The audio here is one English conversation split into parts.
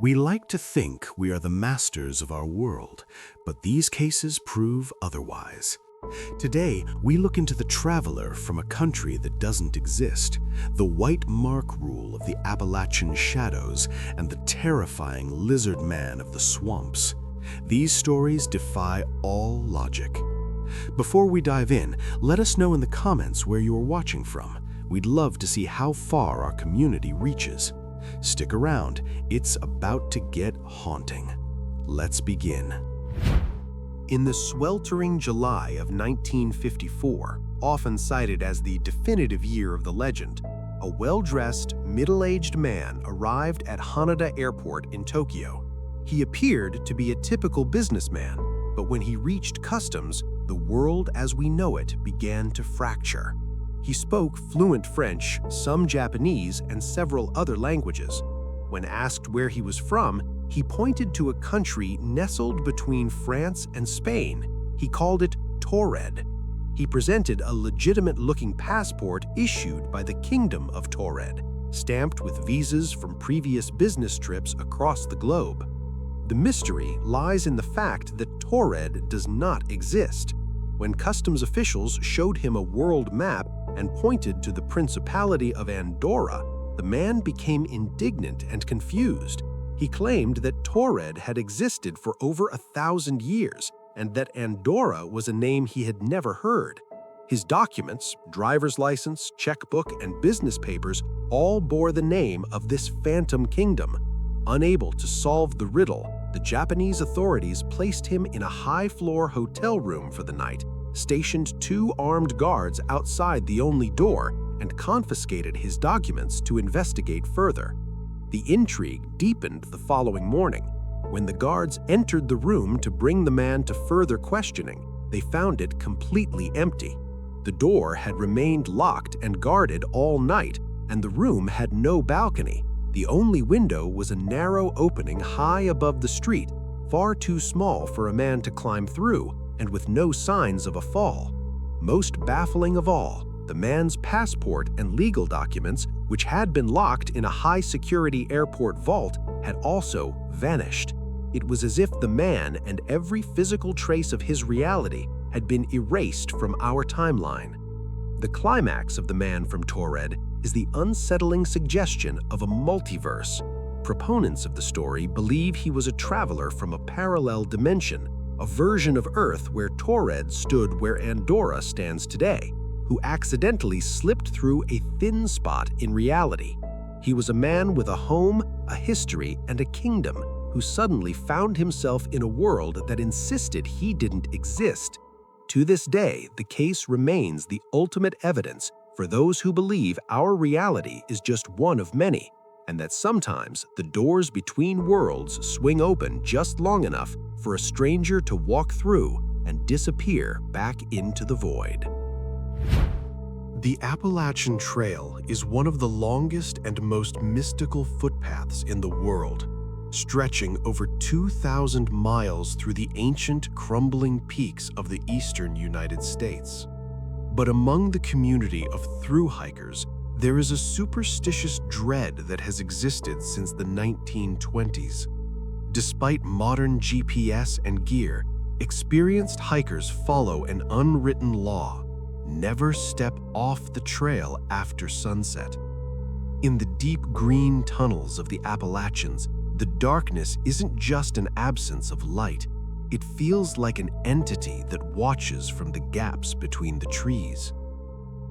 We like to think we are the masters of our world, but these cases prove otherwise. Today, we look into the traveler from a country that doesn't exist, the white mark rule of the Appalachian shadows, and the terrifying lizard man of the swamps. These stories defy all logic. Before we dive in, let us know in the comments where you are watching from. We'd love to see how far our community reaches. Stick around, it's about to get haunting. Let's begin. In the sweltering July of 1954, often cited as the definitive year of the legend, a well-dressed, middle-aged man arrived at Haneda Airport in Tokyo. He appeared to be a typical businessman, but when he reached customs, the world as we know it began to fracture. He spoke fluent French, some Japanese, and several other languages. When asked where he was from, he pointed to a country nestled between France and Spain. He called it Taured. He presented a legitimate-looking passport issued by the Kingdom of Taured, stamped with visas from previous business trips across the globe. The mystery lies in the fact that Taured does not exist. When customs officials showed him a world map and pointed to the Principality of Andorra, the man became indignant and confused. He claimed that Taured had existed for over 1,000 years and that Andorra was a name he had never heard. His documents, driver's license, checkbook, and business papers all bore the name of this phantom kingdom. Unable to solve the riddle, the Japanese authorities placed him in a high-floor hotel room for the night, stationed 2 armed guards outside the only door, and confiscated his documents to investigate further. The intrigue deepened the following morning. When the guards entered the room to bring the man to further questioning, they found it completely empty. The door had remained locked and guarded all night, and the room had no balcony. The only window was a narrow opening high above the street, far too small for a man to climb through, and with no signs of a fall. Most baffling of all, the man's passport and legal documents, which had been locked in a high-security airport vault, had also vanished. It was as if the man and every physical trace of his reality had been erased from our timeline. The climax of The Man from Taured is the unsettling suggestion of a multiverse. Proponents of the story believe he was a traveler from a parallel dimension, a version of Earth where Taured stood where Andorra stands today, who accidentally slipped through a thin spot in reality. He was a man with a home, a history, and a kingdom who suddenly found himself in a world that insisted he didn't exist. To this day, the case remains the ultimate evidence for those who believe our reality is just one of many, and that sometimes the doors between worlds swing open just long enough for a stranger to walk through and disappear back into the void. The Appalachian Trail is one of the longest and most mystical footpaths in the world, stretching over 2,000 miles through the ancient, crumbling peaks of the eastern United States. But among the community of thru-hikers, there is a superstitious dread that has existed since the 1920s. Despite modern GPS and gear, experienced hikers follow an unwritten law: never step off the trail after sunset. In the deep green tunnels of the Appalachians, the darkness isn't just an absence of light. It feels like an entity that watches from the gaps between the trees.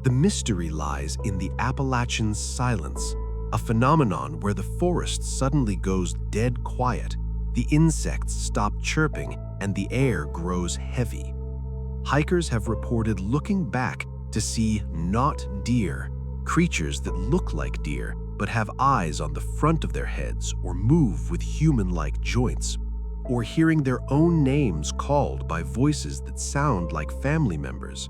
The mystery lies in the Appalachian silence, a phenomenon where the forest suddenly goes dead quiet, the insects stop chirping, and the air grows heavy. Hikers have reported looking back to see not deer, creatures that look like deer but have eyes on the front of their heads or move with human-like joints, or hearing their own names called by voices that sound like family members.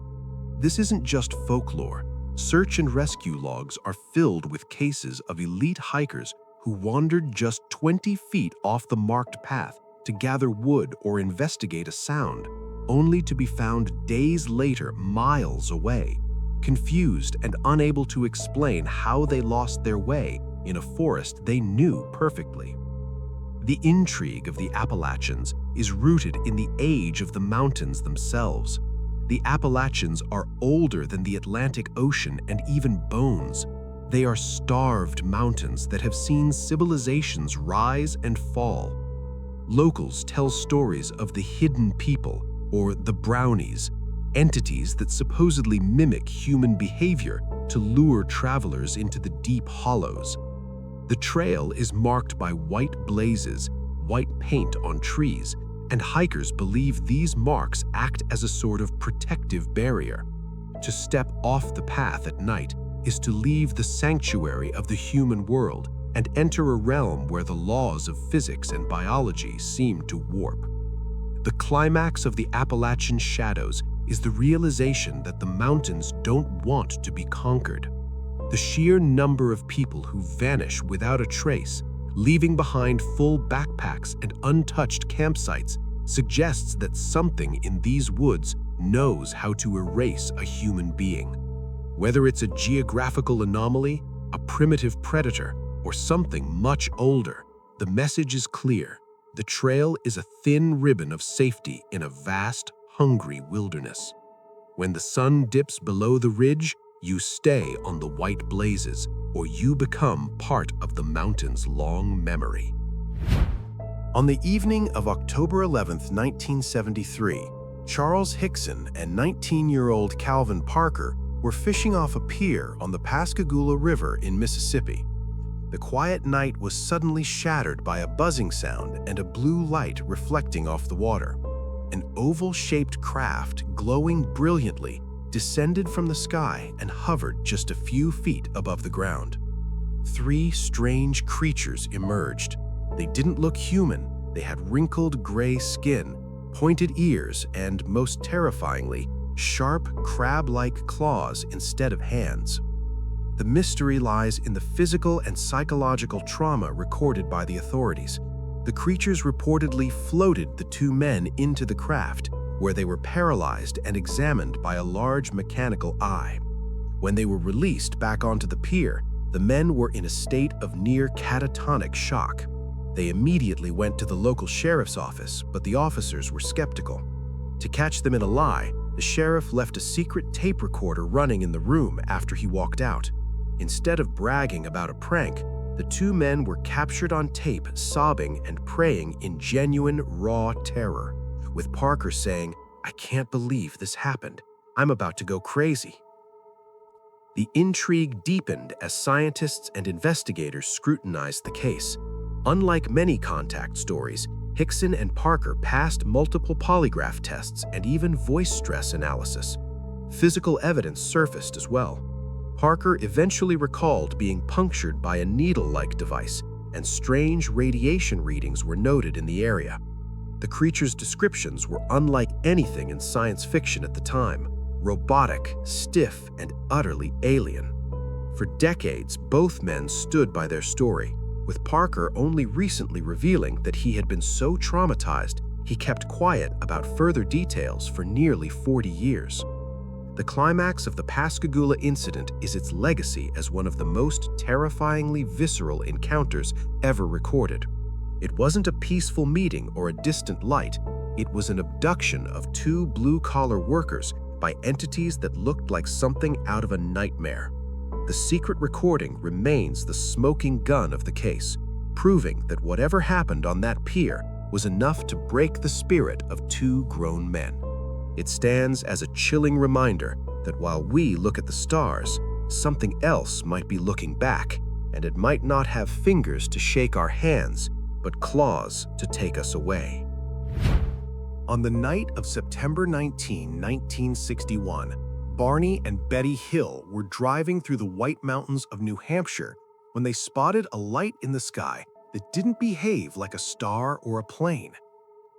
This isn't just folklore. Search and rescue logs are filled with cases of elite hikers who wandered just 20 feet off the marked path to gather wood or investigate a sound, only to be found days later miles away, confused and unable to explain how they lost their way in a forest they knew perfectly. The intrigue of the Appalachians is rooted in the age of the mountains themselves. The Appalachians are older than the Atlantic Ocean and even bones. They are starved mountains that have seen civilizations rise and fall. Locals tell stories of the hidden people, or the brownies, entities that supposedly mimic human behavior to lure travelers into the deep hollows. The trail is marked by white blazes, white paint on trees, and hikers believe these marks act as a sort of protective barrier. To step off the path at night is to leave the sanctuary of the human world and enter a realm where the laws of physics and biology seem to warp. The climax of the Appalachian shadows is the realization that the mountains don't want to be conquered. The sheer number of people who vanish without a trace, leaving behind full backpacks and untouched campsites, suggests that something in these woods knows how to erase a human being. Whether it's a geographical anomaly, a primitive predator, or something much older, the message is clear. The trail is a thin ribbon of safety in a vast, hungry wilderness. When the sun dips below the ridge, you stay on the white blazes, or you become part of the mountain's long memory. On the evening of October 11, 1973, Charles Hickson and 19-year-old Calvin Parker were fishing off a pier on the Pascagoula River in Mississippi. The quiet night was suddenly shattered by a buzzing sound and a blue light reflecting off the water. An oval-shaped craft, glowing brilliantly, descended from the sky and hovered just a few feet above the ground. 3 strange creatures emerged. They didn't look human. They had wrinkled gray skin, pointed ears, and, most terrifyingly, sharp, crab-like claws instead of hands. The mystery lies in the physical and psychological trauma recorded by the authorities. The creatures reportedly floated the 2 men into the craft, where they were paralyzed and examined by a large mechanical eye. When they were released back onto the pier, the men were in a state of near catatonic shock. They immediately went to the local sheriff's office, but the officers were skeptical. To catch them in a lie, the sheriff left a secret tape recorder running in the room after he walked out. Instead of bragging about a prank, the 2 men were captured on tape sobbing and praying in genuine, raw terror, with Parker saying, "I can't believe this happened. I'm about to go crazy." The intrigue deepened as scientists and investigators scrutinized the case. Unlike many contact stories, Hickson and Parker passed multiple polygraph tests and even voice stress analysis. Physical evidence surfaced as well. Parker eventually recalled being punctured by a needle-like device, and strange radiation readings were noted in the area. The creatures' descriptions were unlike anything in science fiction at the time: robotic, stiff, and utterly alien. For decades, both men stood by their story, with Parker only recently revealing that he had been so traumatized he kept quiet about further details for nearly 40 years. The climax of the Pascagoula incident is its legacy as one of the most terrifyingly visceral encounters ever recorded. It wasn't a peaceful meeting or a distant light. It was an abduction of 2 blue-collar workers by entities that looked like something out of a nightmare. The secret recording remains the smoking gun of the case, proving that whatever happened on that pier was enough to break the spirit of 2 grown men. It stands as a chilling reminder that while we look at the stars, something else might be looking back, and it might not have fingers to shake our hands, but claws to take us away. On the night of September 19, 1961, Barney and Betty Hill were driving through the White Mountains of New Hampshire when they spotted a light in the sky that didn't behave like a star or a plane.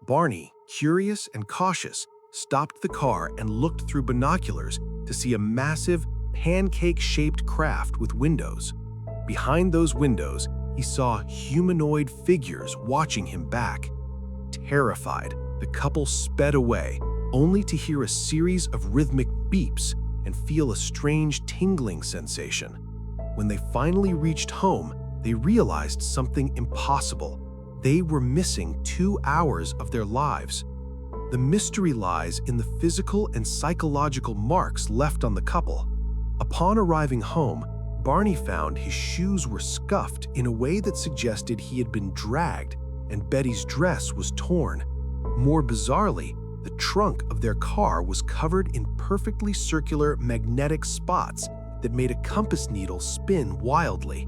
Barney, curious and cautious, stopped the car and looked through binoculars to see a massive, pancake-shaped craft with windows. Behind those windows, he saw humanoid figures watching him back. Terrified, the couple sped away, only to hear a series of rhythmic beeps and feel a strange tingling sensation. When they finally reached home, they realized something impossible. They were missing 2 hours of their lives. The mystery lies in the physical and psychological marks left on the couple. Upon arriving home, Barney found his shoes were scuffed in a way that suggested he had been dragged, and Betty's dress was torn. More bizarrely, the trunk of their car was covered in perfectly circular magnetic spots that made a compass needle spin wildly.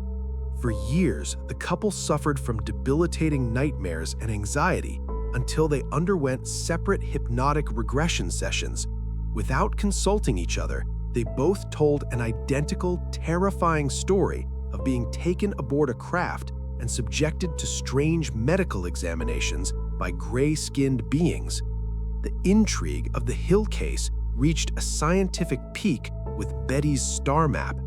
For years, the couple suffered from debilitating nightmares and anxiety until they underwent separate hypnotic regression sessions. Without consulting each other, they both told an identical, terrifying story of being taken aboard a craft and subjected to strange medical examinations by gray-skinned beings. The intrigue of the Hill case reached a scientific peak with Betty's star map.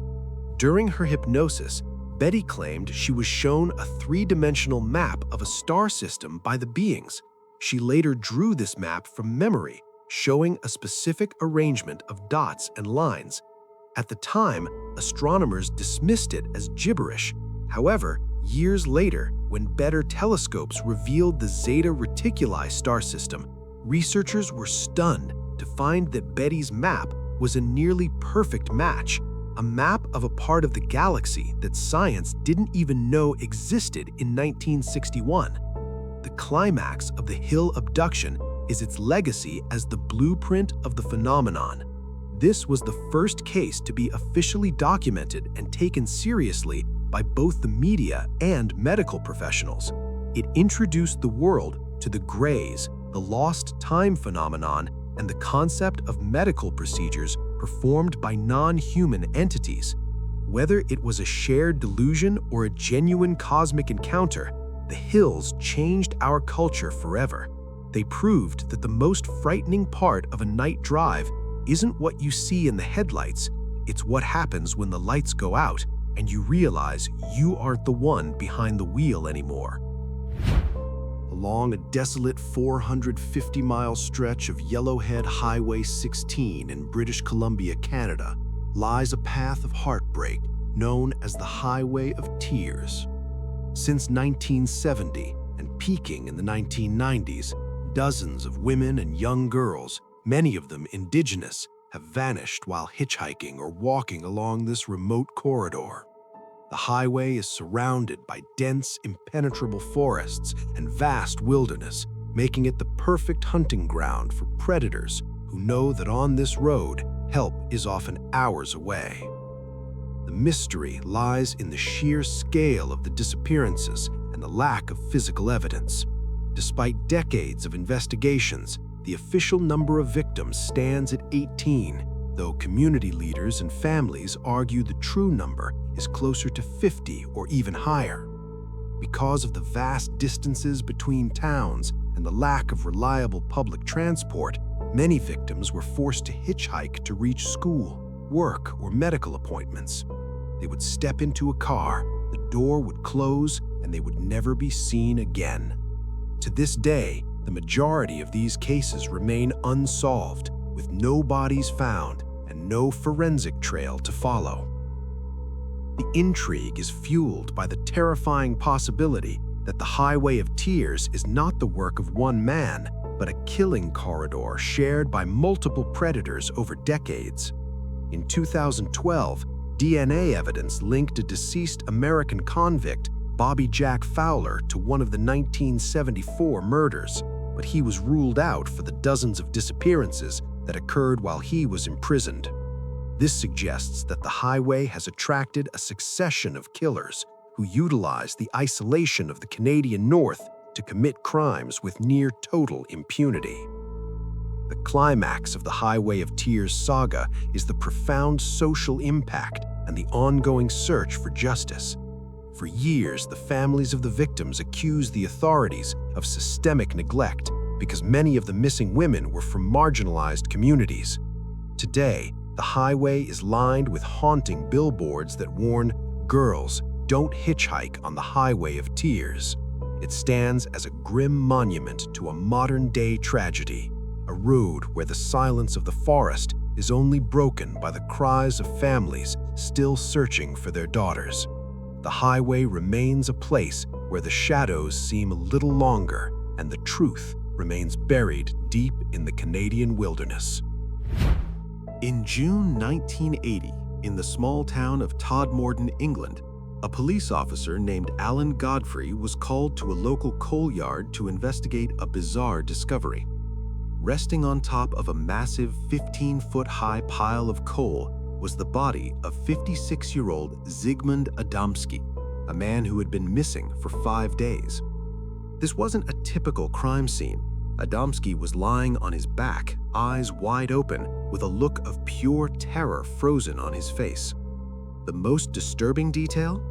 During her hypnosis, Betty claimed she was shown a 3-dimensional map of a star system by the beings. She later drew this map from memory, showing a specific arrangement of dots and lines. At the time, astronomers dismissed it as gibberish. However, years later, when better telescopes revealed the Zeta Reticuli star system, researchers were stunned to find that Betty's map was a nearly perfect match, a map of a part of the galaxy that science didn't even know existed in 1961. The climax of the Hill abduction is its legacy as the blueprint of the phenomenon. This was the first case to be officially documented and taken seriously by both the media and medical professionals. It introduced the world to the grays, the lost time phenomenon, and the concept of medical procedures performed by non-human entities. Whether it was a shared delusion or a genuine cosmic encounter, the Hills changed our culture forever. They proved that the most frightening part of a night drive isn't what you see in the headlights, it's what happens when the lights go out and you realize you aren't the one behind the wheel anymore. Along a desolate 450-mile stretch of Yellowhead Highway 16 in British Columbia, Canada, lies a path of heartbreak known as the Highway of Tears. Since 1970 and peaking in the 1990s, dozens of women and young girls, many of them indigenous, have vanished while hitchhiking or walking along this remote corridor. The highway is surrounded by dense, impenetrable forests and vast wilderness, making it the perfect hunting ground for predators who know that on this road, help is often hours away. The mystery lies in the sheer scale of the disappearances and the lack of physical evidence. Despite decades of investigations, the official number of victims stands at 18, though community leaders and families argue the true number is closer to 50 or even higher. Because of the vast distances between towns and the lack of reliable public transport, many victims were forced to hitchhike to reach school, work, or medical appointments. They would step into a car, the door would close, and they would never be seen again. To this day, the majority of these cases remain unsolved, with no bodies found and no forensic trail to follow. The intrigue is fueled by the terrifying possibility that the Highway of Tears is not the work of one man, but a killing corridor shared by multiple predators over decades. In 2012, DNA evidence linked a deceased American convict, Bobby Jack Fowler, to one of the 1974 murders, but he was ruled out for the dozens of disappearances that occurred while he was imprisoned. This suggests that the highway has attracted a succession of killers who utilize the isolation of the Canadian North to commit crimes with near total impunity. The climax of the Highway of Tears saga is the profound social impact and the ongoing search for justice. For years, the families of the victims accused the authorities of systemic neglect because many of the missing women were from marginalized communities. Today, the highway is lined with haunting billboards that warn, "Girls, don't hitchhike on the Highway of Tears." It stands as a grim monument to a modern-day tragedy, a road where the silence of the forest is only broken by the cries of families still searching for their daughters. The highway remains a place where the shadows seem a little longer and the truth remains buried deep in the Canadian wilderness. In June 1980, in the small town of Todmorden, England, a police officer named Alan Godfrey was called to a local coal yard to investigate a bizarre discovery. Resting on top of a massive 15-foot-high pile of coal was the body of 56-year-old Zygmunt Adamski, a man who had been missing for 5 days. This wasn't a typical crime scene. Adamski was lying on his back, eyes wide open, with a look of pure terror frozen on his face. The most disturbing detail?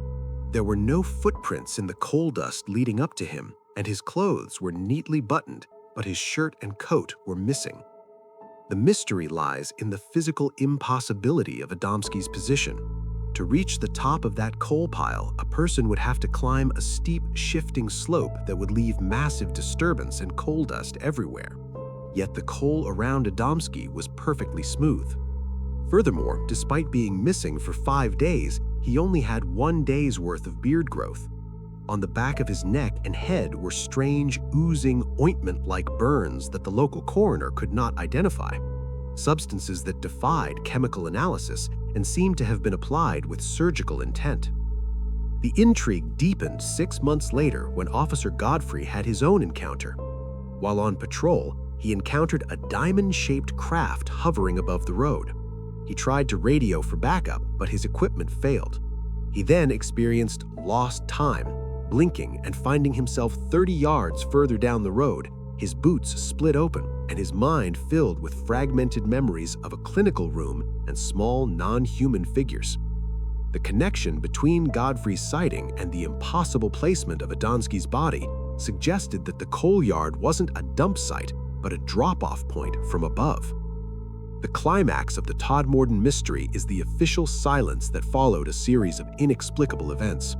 There were no footprints in the coal dust leading up to him, and his clothes were neatly buttoned, but his shirt and coat were missing. The mystery lies in the physical impossibility of Adamski's position. To reach the top of that coal pile, a person would have to climb a steep, shifting slope that would leave massive disturbance and coal dust everywhere. Yet the coal around Adamski was perfectly smooth. Furthermore, despite being missing for 5 days, he only had 1 day's worth of beard growth. On the back of his neck and head were strange, oozing, ointment-like burns that the local coroner could not identify, substances that defied chemical analysis and seemed to have been applied with surgical intent. The intrigue deepened 6 months later when Officer Godfrey had his own encounter. While on patrol, he encountered a diamond-shaped craft hovering above the road. He tried to radio for backup, but his equipment failed. He then experienced lost time, blinking and finding himself 30 yards further down the road, his boots split open and his mind filled with fragmented memories of a clinical room and small non-human figures. The connection between Godfrey's sighting and the impossible placement of Adamski's body suggested that the coal yard wasn't a dump site, but a drop-off point from above. The climax of the Todmorden mystery is the official silence that followed a series of inexplicable events.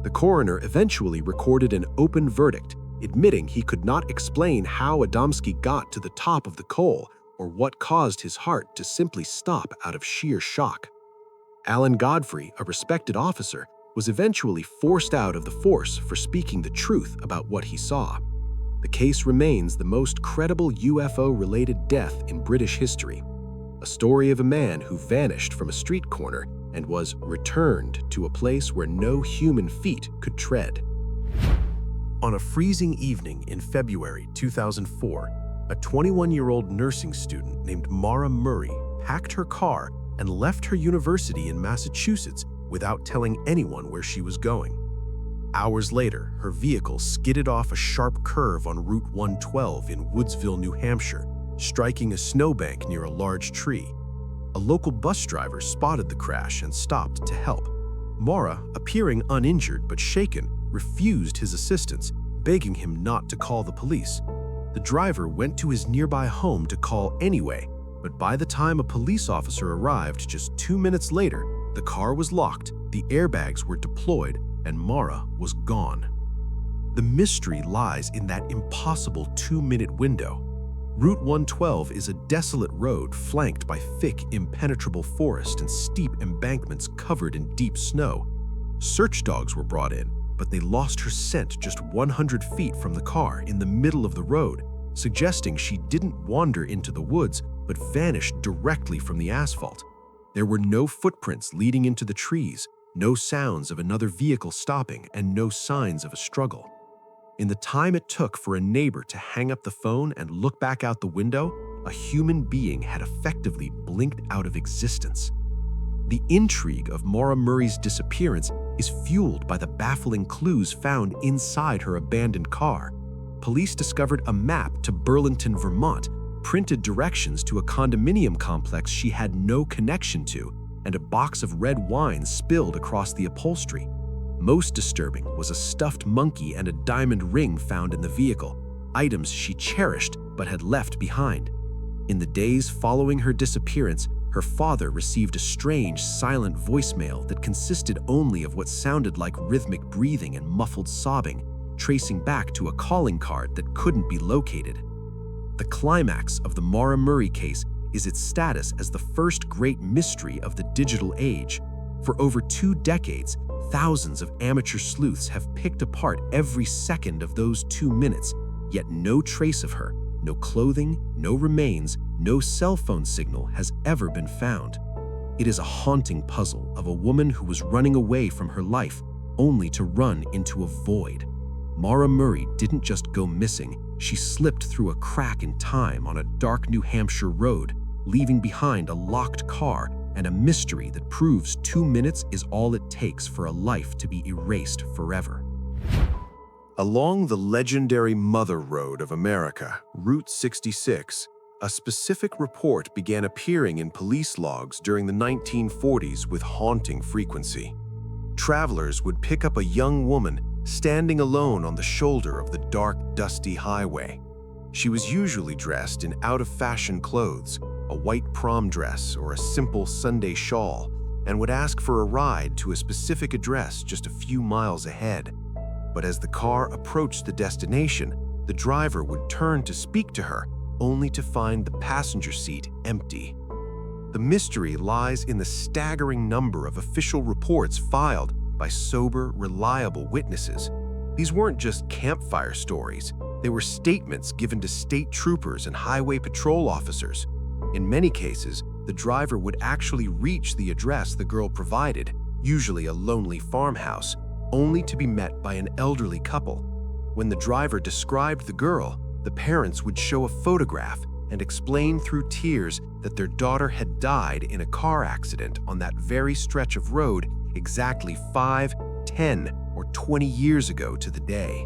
The coroner eventually recorded an open verdict, admitting he could not explain how Adamski got to the top of the coal or what caused his heart to simply stop out of sheer shock. Alan Godfrey, a respected officer, was eventually forced out of the force for speaking the truth about what he saw. The case remains the most credible UFO-related death in British history, a story of a man who vanished from a street corner and was returned to a place where no human feet could tread. On a freezing evening in February 2004, a 21-year-old nursing student named Mara Murray packed her car and left her university in Massachusetts without telling anyone where she was going. Hours later, her vehicle skidded off a sharp curve on Route 112 in Woodsville, New Hampshire, striking a snowbank near a large tree. A local bus driver spotted the crash and stopped to help. Mara, appearing uninjured but shaken, refused his assistance, begging him not to call the police. The driver went to his nearby home to call anyway, but by the time a police officer arrived just 2 minutes later, the car was locked, the airbags were deployed, and Mara was gone. The mystery lies in that impossible 2-minute window. Route 112 is a desolate road flanked by thick, impenetrable forest and steep embankments covered in deep snow. Search dogs were brought in, but they lost her scent just 100 feet from the car in the middle of the road, suggesting she didn't wander into the woods but vanished directly from the asphalt. There were no footprints leading into the trees, no sounds of another vehicle stopping, and no signs of a struggle. In the time it took for a neighbor to hang up the phone and look back out the window, a human being had effectively blinked out of existence. The intrigue of Mara Murray's disappearance is fueled by the baffling clues found inside her abandoned car. Police discovered a map to Burlington, Vermont, printed directions to a condominium complex she had no connection to, and a box of red wine spilled across the upholstery. Most disturbing was a stuffed monkey and a diamond ring found in the vehicle, items she cherished but had left behind. In the days following her disappearance, her father received a strange, silent voicemail that consisted only of what sounded like rhythmic breathing and muffled sobbing, tracing back to a calling card that couldn't be located. The climax of the Mara Murray case is its status as the first great mystery of the digital age. For over 2 decades, Thousands of amateur sleuths have picked apart every second of those 2 minutes, yet no trace of her, no clothing, no remains, no cell phone signal has ever been found. It is a haunting puzzle of a woman who was running away from her life, only to run into a void. Mara Murray didn't just go missing, she slipped through a crack in time on a dark New Hampshire road, leaving behind a locked car and a mystery that proves 2 minutes is all it takes for a life to be erased forever. Along the legendary Mother Road of America, Route 66, a specific report began appearing in police logs during the 1940s with haunting frequency. Travelers would pick up a young woman standing alone on the shoulder of the dark, dusty highway. She was usually dressed in out-of-fashion clothes, a white prom dress or a simple Sunday shawl, and would ask for a ride to a specific address just a few miles ahead. But as the car approached the destination, the driver would turn to speak to her, only to find the passenger seat empty. The mystery lies in the staggering number of official reports filed by sober, reliable witnesses. These weren't just campfire stories. They were statements given to state troopers and highway patrol officers. In many cases, the driver would actually reach the address the girl provided, usually a lonely farmhouse, only to be met by an elderly couple. When the driver described the girl, the parents would show a photograph and explain through tears that their daughter had died in a car accident on that very stretch of road exactly 5, 10, or 20 years ago to the day.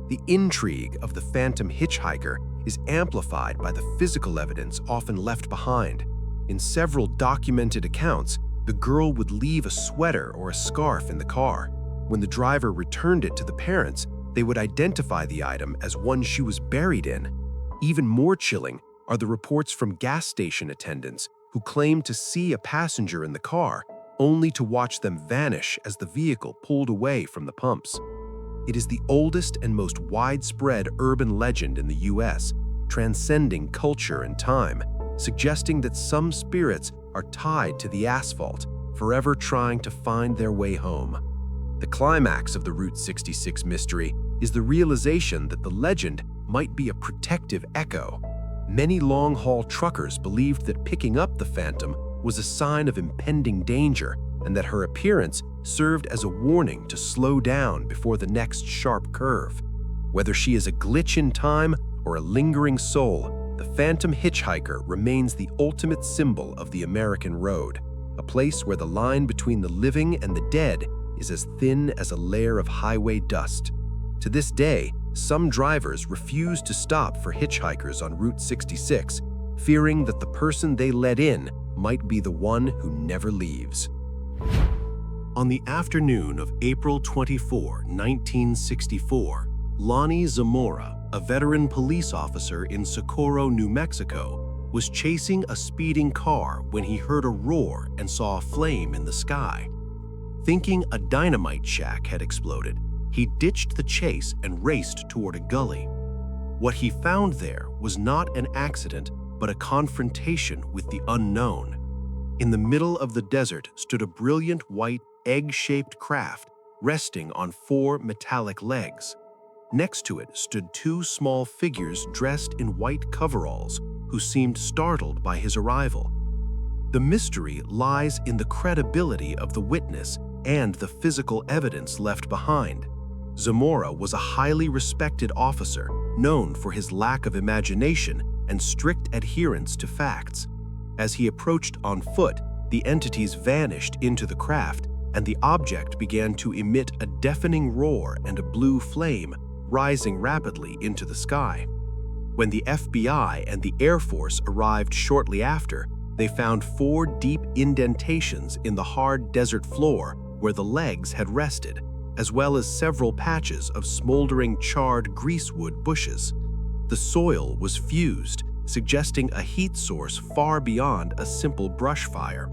The intrigue of the phantom hitchhiker is amplified by the physical evidence often left behind. In several documented accounts, the girl would leave a sweater or a scarf in the car. When the driver returned it to the parents, they would identify the item as one she was buried in. Even more chilling are the reports from gas station attendants who claimed to see a passenger in the car, only to watch them vanish as the vehicle pulled away from the pumps. It is the oldest and most widespread urban legend in the U.S., transcending culture and time, suggesting that some spirits are tied to the asphalt, forever trying to find their way home. The climax of the Route 66 mystery is the realization that the legend might be a protective echo. Many long-haul truckers believed that picking up the phantom was a sign of impending danger and that her appearance served as a warning to slow down before the next sharp curve. Whether she is a glitch in time or a lingering soul, the phantom hitchhiker remains the ultimate symbol of the American road, a place where the line between the living and the dead is as thin as a layer of highway dust. To this day, some drivers refuse to stop for hitchhikers on Route 66, fearing that the person they let in might be the one who never leaves. On the afternoon of April 24, 1964, Lonnie Zamora, a veteran police officer in Socorro, New Mexico, was chasing a speeding car when he heard a roar and saw a flame in the sky. Thinking a dynamite shack had exploded, he ditched the chase and raced toward a gully. What he found there was not an accident, but a confrontation with the unknown. In the middle of the desert stood a brilliant white, egg-shaped craft resting on 4 metallic legs. Next to it stood 2 small figures dressed in white coveralls who seemed startled by his arrival. The mystery lies in the credibility of the witness and the physical evidence left behind. Zamora was a highly respected officer, known for his lack of imagination and strict adherence to facts. As he approached on foot, the entities vanished into the craft, and the object began to emit a deafening roar and a blue flame, rising rapidly into the sky. When the FBI and the Air Force arrived shortly after, they found 4 deep indentations in the hard desert floor where the legs had rested, as well as several patches of smoldering charred greasewood bushes. The soil was fused, suggesting a heat source far beyond a simple brush fire.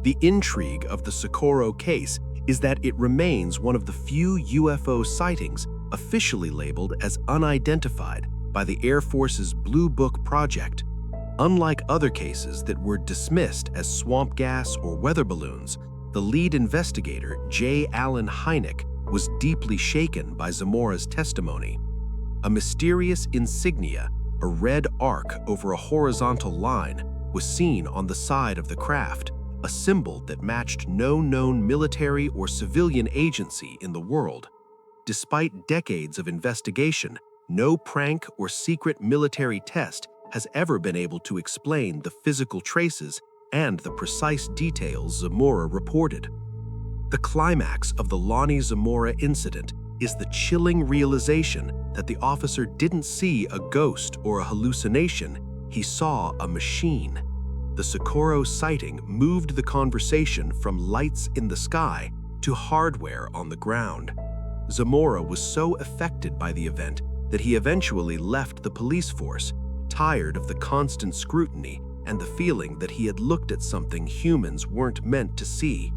The intrigue of the Socorro case is that it remains one of the few UFO sightings officially labeled as unidentified by the Air Force's Blue Book project. Unlike other cases that were dismissed as swamp gas or weather balloons, The lead investigator, J. Allen Hynek, was deeply shaken by Zamora's testimony. A mysterious insignia, a red arc over a horizontal line, was seen on the side of the craft, a symbol that matched no known military or civilian agency in the world. Despite decades of investigation, no prank or secret military test has ever been able to explain the physical traces and the precise details Zamora reported. The climax of the Lonnie Zamora incident is the chilling realization that the officer didn't see a ghost or a hallucination, he saw a machine. The Socorro sighting moved the conversation from lights in the sky to hardware on the ground. Zamora was so affected by the event that he eventually left the police force, tired of the constant scrutiny and the feeling that he had looked at something humans weren't meant to see.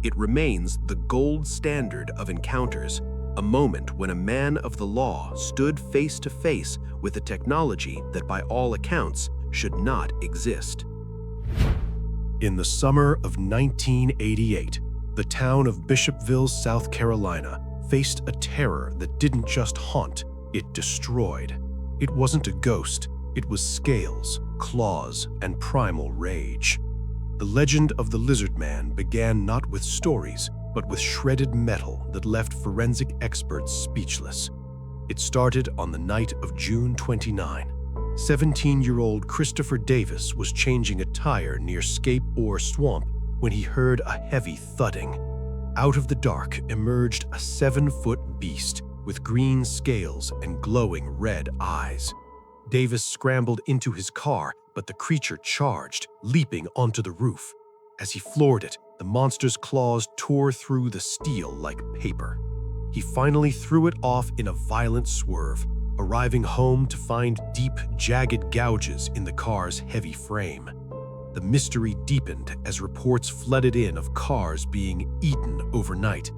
It remains the gold standard of encounters, a moment when a man of the law stood face to face with a technology that by all accounts should not exist. In the summer of 1988, the town of Bishopville, South Carolina, faced a terror that didn't just haunt, it destroyed. It wasn't a ghost, it was scales, claws, and primal rage. The legend of the Lizard Man began not with stories, but with shredded metal that left forensic experts speechless. It started on the night of June 29. 17-year-old Christopher Davis was changing a tire near Scape Ore Swamp when he heard a heavy thudding. Out of the dark emerged a 7-foot beast with green scales and glowing red eyes. Davis scrambled into his car, but the creature charged, leaping onto the roof. As he floored it, the monster's claws tore through the steel like paper. He finally threw it off in a violent swerve, arriving home to find deep, jagged gouges in the car's heavy frame. The mystery deepened as reports flooded in of cars being eaten overnight.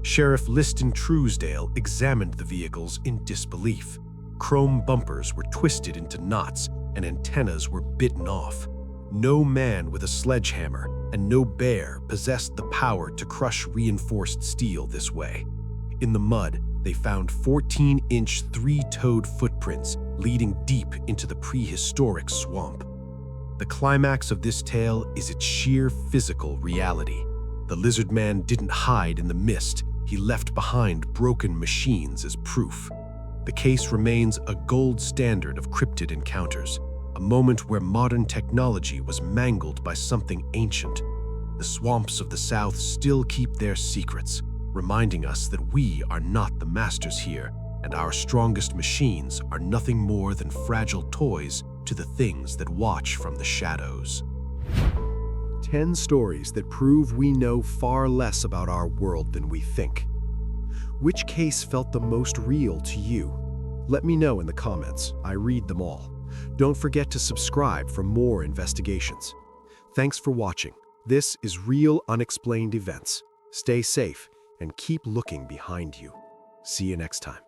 Sheriff Liston Truesdale examined the vehicles in disbelief. Chrome bumpers were twisted into knots and antennas were bitten off. No man with a sledgehammer and no bear possessed the power to crush reinforced steel this way. In the mud, they found 14-inch three-toed footprints leading deep into the prehistoric swamp. The climax of this tale is its sheer physical reality. The Lizard Man didn't hide in the mist, he left behind broken machines as proof. The case remains a gold standard of cryptid encounters, a moment where modern technology was mangled by something ancient. The swamps of the South still keep their secrets, reminding us that we are not the masters here, and our strongest machines are nothing more than fragile toys to the things that watch from the shadows. 10 stories that prove we know far less about our world than we think. Which case felt the most real to you? Let me know in the comments. I read them all. Don't forget to subscribe for more investigations. Thanks for watching. This is Real Unexplained Events. Stay safe and keep looking behind you. See you next time.